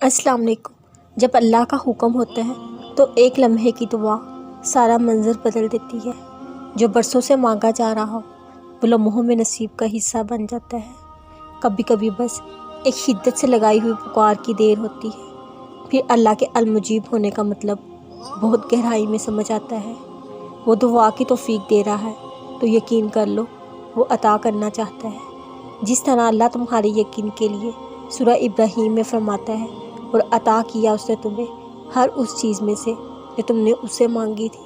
السلام علیکم۔ جب اللہ کا حکم ہوتا ہے تو ایک لمحے کی دعا سارا منظر بدل دیتی ہے۔ جو برسوں سے مانگا جا رہا ہو وہ لمحوں میں نصیب کا حصہ بن جاتا ہے۔ کبھی کبھی بس ایک شدت سے لگائی ہوئی پکار کی دیر ہوتی ہے، پھر اللہ کے المجیب ہونے کا مطلب بہت گہرائی میں سمجھ آتا ہے۔ وہ دعا کی توفیق دے رہا ہے تو یقین کر لو وہ عطا کرنا چاہتا ہے۔ جس طرح اللہ تمہارے یقین کے لیے سورہ ابراہیم میں فرماتا ہے، اور عطا کیا اس نے تمہیں ہر اس چیز میں سے جو تم نے اس سے مانگی تھی۔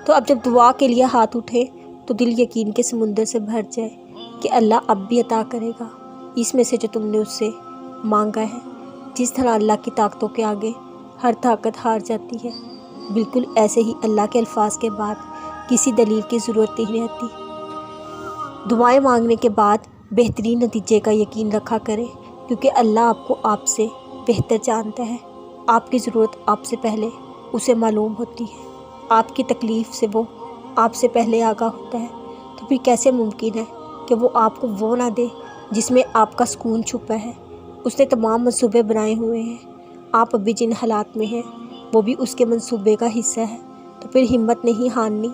تو اب جب دعا کے لیے ہاتھ اٹھے تو دل یقین کے سمندر سے بھر جائے کہ اللہ اب بھی عطا کرے گا اس میں سے جو تم نے اس سے مانگا ہے۔ جس طرح اللہ کی طاقتوں کے آگے ہر طاقت ہار جاتی ہے، بالکل ایسے ہی اللہ کے الفاظ کے بعد کسی دلیل کی ضرورت نہیں رہتی۔ دعائیں مانگنے کے بعد بہترین نتیجے کا یقین رکھا کریں، کیونکہ اللہ آپ کو آپ سے بہتر جانتا ہے۔ آپ کی ضرورت آپ سے پہلے اسے معلوم ہوتی ہے، آپ کی تکلیف سے وہ آپ سے پہلے آگاہ ہوتا ہے۔ تو پھر کیسے ممکن ہے کہ وہ آپ کو وہ نہ دے جس میں آپ کا سکون چھپا ہے؟ اس نے تمام منصوبے بنائے ہوئے ہیں، آپ ابھی جن حالات میں ہیں وہ بھی اس کے منصوبے کا حصہ ہے۔ تو پھر ہمت نہیں ہارنی،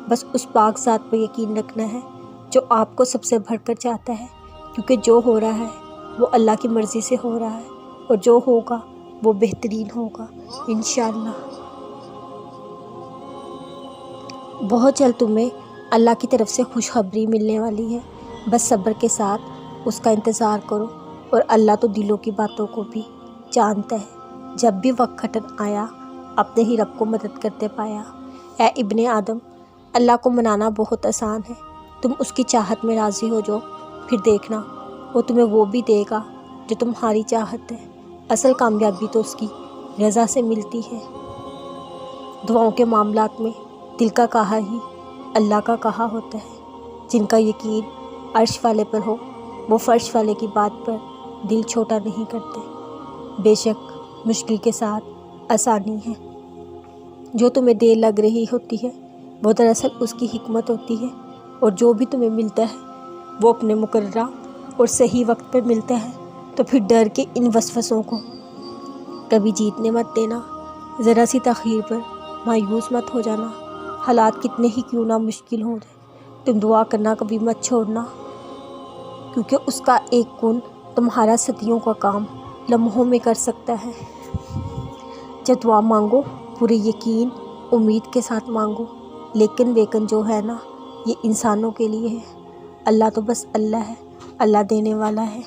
بس اس پاک ذات پر یقین رکھنا ہے جو آپ کو سب سے بڑھ کر چاہتا ہے، کیونکہ جو ہو رہا ہے وہ اللہ کی مرضی سے ہو رہا ہے، اور جو ہوگا وہ بہترین ہوگا انشاءاللہ۔ بہت جلد تمہیں اللہ کی طرف سے خوشخبری ملنے والی ہے، بس صبر کے ساتھ اس کا انتظار کرو، اور اللہ تو دلوں کی باتوں کو بھی جانتا ہے۔ جب بھی وقت کھٹن آیا اپنے ہی رب کو مدد کرتے پایا۔ اے ابن آدم، اللہ کو منانا بہت آسان ہے، تم اس کی چاہت میں راضی ہو جاؤ، پھر دیکھنا وہ تمہیں وہ بھی دے گا جو تمہاری چاہت ہے۔ اصل کامیابی تو اس کی رضا سے ملتی ہے۔ دعاؤں کے معاملات میں دل کا کہا ہی اللہ کا کہا ہوتا ہے۔ جن کا یقین عرش والے پر ہو وہ فرش والے کی بات پر دل چھوٹا نہیں کرتے۔ بے شک مشکل کے ساتھ آسانی ہے۔ جو تمہیں دیر لگ رہی ہوتی ہے وہ دراصل اس کی حکمت ہوتی ہے، اور جو بھی تمہیں ملتا ہے وہ اپنے مقررہ اور صحیح وقت پر ملتا ہے۔ تو پھر ڈر کے ان وسوسوں کو کبھی جیتنے مت دینا، ذرا سی تاخیر پر مایوس مت ہو جانا۔ حالات کتنے ہی کیوں نہ مشکل ہو جائے، تم دعا کرنا کبھی مت چھوڑنا، کیونکہ اس کا ایک کن تمہارا صدیوں کا کام لمحوں میں کر سکتا ہے۔ جب دعا مانگو پورے یقین امید کے ساتھ مانگو، لیکن بیکن جو ہے نا یہ انسانوں کے لیے ہے، اللہ تو بس اللہ ہے، اللہ دینے والا ہے۔